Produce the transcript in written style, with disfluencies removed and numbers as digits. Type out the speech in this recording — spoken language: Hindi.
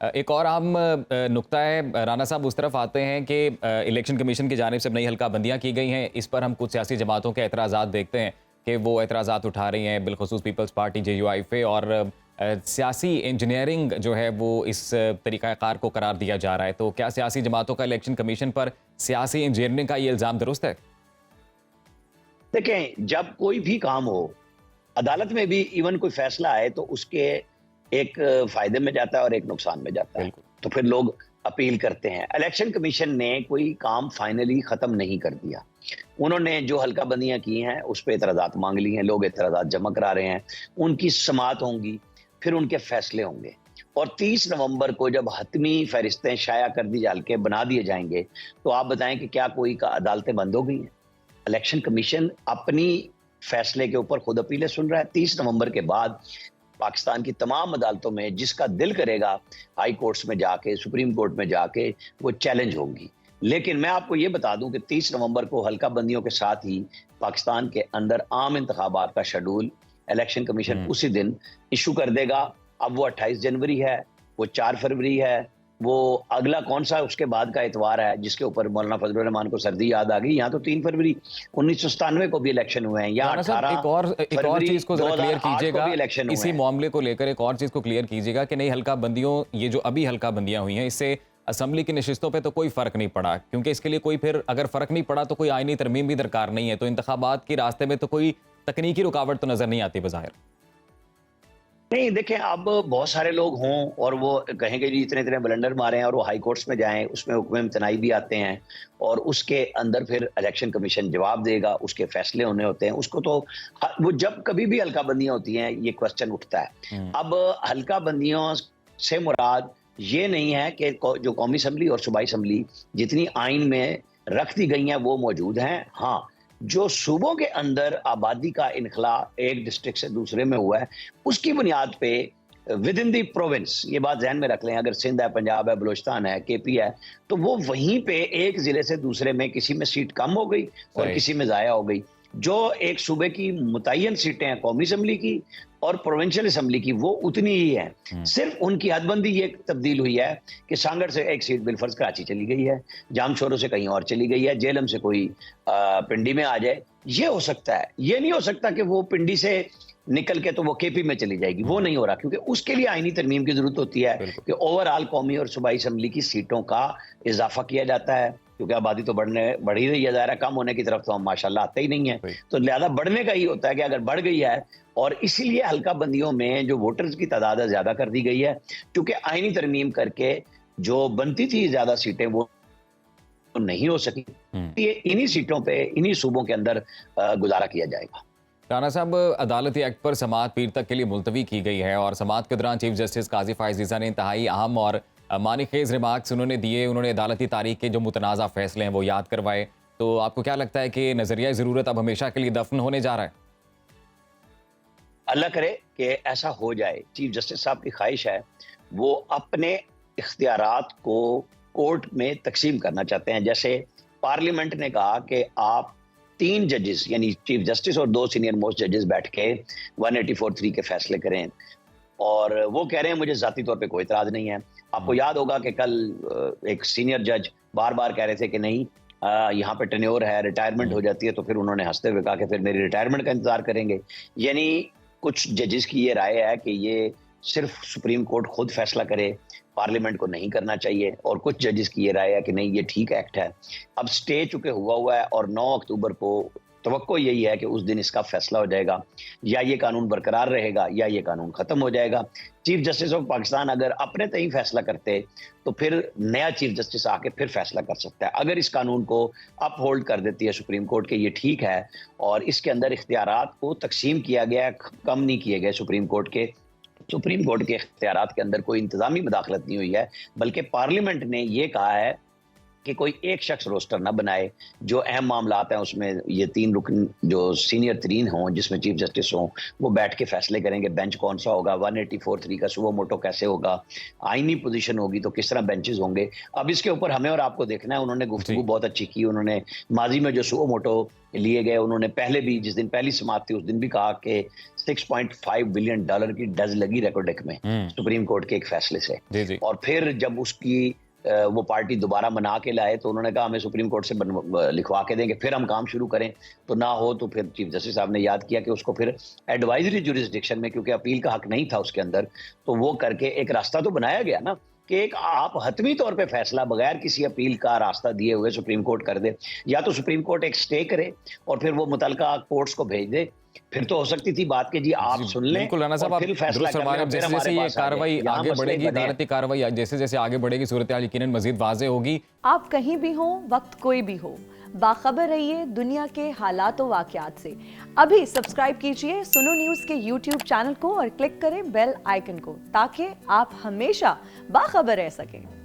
एक और आम नुक्ता है राना साहब, उस तरफ आते हैं कि इलेक्शन कमीशन की जानिब से नई हल्का-बंदियाँ की गई हैं। इस पर हम कुछ सियासी जमातों के एतराज़ात देखते हैं कि वो एतराज़ात उठा रही हैं, बिलख़ुसूस पीपल्स पार्टी जेयूआईफे, और सियासी इंजीनियरिंग जो है वो इस तरीक़ाकार को करार दिया जा रहा है। तो क्या सियासी जमातों का इलेक्शन कमीशन पर सियासी इंजीनियरिंग का ये इल्ज़ाम दुरुस्त है? देखें, जब कोई भी काम हो, अदालत में भी इवन कोई फैसला आए तो उसके एक फायदे में जाता है और एक नुकसान में जाता है। बिल्कुल। तो फिर लोग अपील करते हैं। इलेक्शन कमीशन ने कोई काम फाइनली खत्म नहीं कर दिया। उन्होंने जो हल्का-बंदियाँ की हैं, उस पे एतराज़ात माँग लिए हैं, लोग एतराज़ात जमा करा रहे हैं। उनकी समाअत होंगी, फिर उनके फैसले होंगे। और 30 नवंबर को जब हतमी फ़हरिस्तें शाया कर दी जाल के बना दिए जाएँगे, तो आप बताएँ कि क्या कोई का अदालतें बंद हो गई हैं? इलेक्शन कमीशन अपनी फैसले के ऊपर खुद अपीलें सुन रहा है। 30 नवंबर के बाद पाकिस्तान की तमाम अदालतों में जिसका दिल करेगा हाई कोर्ट्स में जाके, सुप्रीम कोर्ट में जाके वो चैलेंज होंगी। लेकिन मैं आपको ये बता दूं कि 30 नवंबर को हल्का बंदियों के साथ ही पाकिस्तान के अंदर आम इंतखाबात का शेड्यूल इलेक्शन कमीशन हुँ। उसी दिन इशू कर देगा। अब वो 28 जनवरी है, वो 4 फरवरी है, वो अगला कौन सा उसके बाद का इतवार है जिसके ऊपर मौलाना फजलुर रहमान को सर्दी याद आ गई। यहाँ तो 3 फरवरी 1997 को भी इलेक्शन हुए हैं, यहाँ राना साहब, 18 एक और फरवरी चीज़ को ज़रा क्लियर 2008 को कीजिएगा, भी इलेक्शन हुए इसी हैं। मामले को लेकर एक और चीज़ को क्लियर कीजिएगा कि नई हल्का-बंदियों, ये जो अभी हल्का-बंदियाँ हुई हैं, इससे असेंबली की नशिस्तों पे तो कोई फ़र्क नहीं पड़ा, क्योंकि इसके लिए कोई, फिर अगर फ़र्क नहीं पड़ा तो कोई आईनी तरमीम भी दरकार नहीं है, तो इंतखाबात के रास्ते में तो कोई तकनीकी रुकावट तो नज़र नहीं आती बज़ाहिर। नहीं, देखें, अब बहुत सारे लोग हों और वो कहेंगे जी इतने-इतने ब्लंडर मारे हैं और वो हाई कोर्ट्स में जाएँ, उसमें हुक्म इम्तनाई भी आते हैं और उसके अंदर फिर इलेक्शन कमीशन जवाब देगा, उसके फैसले होने होते हैं। उसको तो वो जब कभी भी हल्का-बंदियाँ होती हैं, ये क्वेश्चन उठता है। हुँ। अब हल्का-बंदियों से मुराद ये नहीं है कि जो कौमी असम्बली और सूबाई असम्बली जितनी आइन में रख दी गई हैं, वो मौजूद हैं। हाँ, जो सूबों के अंदर आबादी का इनखला एक डिस्ट्रिक्ट से दूसरे में हुआ है, उसकी बुनियाद पे विद इन दी प्रोविंस, ये बात ज़हन में रख लें, अगर सिंध है, पंजाब है, बलूचिस्तान है, केपी है, तो वो वहीं पे एक ज़िले से दूसरे में किसी में सीट कम हो गई और सही। किसी में ज़ाया हो गई। जो एक सूबे की मुतय्यन सीटें हैं कौमी असम्बली की और प्रोविंशियल असम्बली की, वो उतनी ही हैं। हुँ। सिर्फ उनकी हदबंदी ये तब्दील हुई है कि सांगड़ से एक सीट बिलफर्ज कराची चली गई है, जामशोरों से कहीं और चली गई है, जेहलम से कोई पिंडी में आ जाए। ये हो सकता है। ये नहीं हो सकता कि वो पिंडी से निकल के तो वो केपी में चली जाएगी, वो हुँ। नहीं हो रहा, क्योंकि उसके लिए आईनी तरमीम की जरूरत होती है बिल्कुल। कि ओवरऑल कौमी और सूबाई असम्बली की सीटों का इजाफा किया जाता है, क्योंकि आबादी तो बढ़ ही रही है, ज़ाहिर है, कम होने की तरफ तो हम माशाल्लाह आते ही नहीं है। सही। तो लिहाजा बढ़ने का ही होता है कि अगर बढ़ गई है, और इसीलिए हल्का बंदियों में जो वोटर्स की तादाद है ज्यादा कर दी गई है, क्योंकि आईनी तरमीम करके जो बनती थी ज्यादा सीटें वो नहीं हो सकी। हुँ। ये इन्हीं सीटों पे इन्हीं सूबों के अंदर गुजारा किया जाएगा। राना साहब, अदालती एक्ट पर समाअत पीर तक के लिए मुलतवी की गई है, और समाअत के दौरान चीफ जस्टिस काजी फायज़ ईसा ने इंतहाई अहम और मानीखेज रिमार्क्स उन्होंने दिए। उन्होंने अदालती तारीख के जो मुतनाज़ा फैसले हैं वो याद करवाए। तो आपको क्या लगता है कि नज़रिया ज़रूरत अब हमेशा के लिए दफन होने जा रहा है? अल्लाह करे कि ऐसा हो जाए। चीफ जस्टिस साहब की ख्वाहिश है, वो अपने इख्तियारात को कोर्ट में तकसीम करना चाहते हैं। जैसे पार्लियामेंट ने कहा कि आप 3 जजेस यानी चीफ जस्टिस और 2 सीनियर मोस्ट जजेस बैठ के 184(3) के फैसले करें, और वो कह रहे हैं मुझे ज़ाती तौर पे कोई इतराज़ नहीं है। आपको याद होगा कि कल एक सीनियर जज बार-बार कह रहे थे कि नहीं, यहाँ पे टेन्योर है, रिटायरमेंट हो हुँ। जाती है, तो फिर उन्होंने हँसते हुए कहा कि फिर मेरी रिटायरमेंट का इंतज़ार करेंगे। यानी कुछ जजेस की ये राय है कि ये सिर्फ सुप्रीम कोर्ट खुद फैसला करे, पार्लियामेंट को नहीं करना चाहिए, और कुछ जजेस की ये राय है कि नहीं, ये ठीक एक्ट है। अब स्टे चुके हुआ है और 9 अक्टूबर को तवक्को यही है कि उस दिन इसका फैसला हो जाएगा। या ये कानून बरकरार रहेगा या ये कानून खत्म हो जाएगा। चीफ जस्टिस ऑफ पाकिस्तान अगर अपने तय फैसला करते तो फिर नया चीफ जस्टिस आके फिर फैसला कर सकता है। अगर इस कानून को अप होल्ड कर देती है सुप्रीम कोर्ट के ये ठीक है और इसके अंदर इख्तियारात को तकसीम किया गया है, कम नहीं किए गए सुप्रीम कोर्ट के इख्तियारात के अंदर कोई इंतजामी मुदाखलत नहीं हुई है, बल्कि पार्लियामेंट ने ये कहा है कि कोई एक शख्स रोस्टर ना बनाए, जो अहम मामलात हैं उसमें ये 3 रुकन जो सीनियर तरीन हों, जिसमें चीफ जस्टिस हों, वो बैठ के फैसले करेंगे बेंच कौन सा होगा, 184(3) का सुओ मोटो कैसे होगा, आईनी पोजीशन होगी तो किस तरह बेंचेस होंगे। अब इसके ऊपर हमें और आपको देखना है। उन्होंने गुफ्तगू बहुत अच्छी की, उन्होंने माजी में जो सुओ मोटो लिए गए, उन्होंने पहले भी जिस दिन पहली समाअत थी उस दिन भी कहा कि $6.5 बिलियन की डज लगी रेकॉर्ड डेक में सुप्रीम कोर्ट के एक फैसले से। जी जी। और फिर जब उसकी वो पार्टी दोबारा मना के लाए तो उन्होंने कहा हमें सुप्रीम कोर्ट से लिखवा के देंगे, फिर हम काम शुरू करें। तो ना हो तो फिर चीफ जस्टिस साहब ने याद किया कि उसको फिर एडवाइजरी जुरिस्डिक्शन में, क्योंकि अपील का हक नहीं था उसके अंदर, तो वो करके एक रास्ता तो बनाया गया ना कि एक आप हतमी तौर पे फैसला बगैर किसी अपील का रास्ता दिए हुए सुप्रीम कोर्ट कर दे, या तो सुप्रीम कोर्ट एक स्टे करे और फिर वो मुतलका कोर्ट्स को भेज दे। फिर तो हो सकती थी बात कि जी आप सुन लें, बिल्कुल राना साहब, और आप फिर फैसला दुरुस्त कर फरमा रहे लें, हैं। फिर जैसे जैसे हमारे ये पास आ जाए। कार्रवाई यहाँ आगे मसले बढ़ेगी, बने हैं। अदालती कार्रवाई जैसे जैसे आगे बढ़ेगी, सूरत हाल यकीनन मजीद वाज़े होगी। आप कहीं भी हो, वक्त कोई भी हो, बाखबर रहिए दुनिया के हालात व वाक़यात से। अभी सब्सक्राइब कीजिए सुनो न्यूज़ के YouTube चैनल को और क्लिक करें बेल आइकन को, ताकि आप हमेशा बाखबर रह सकें।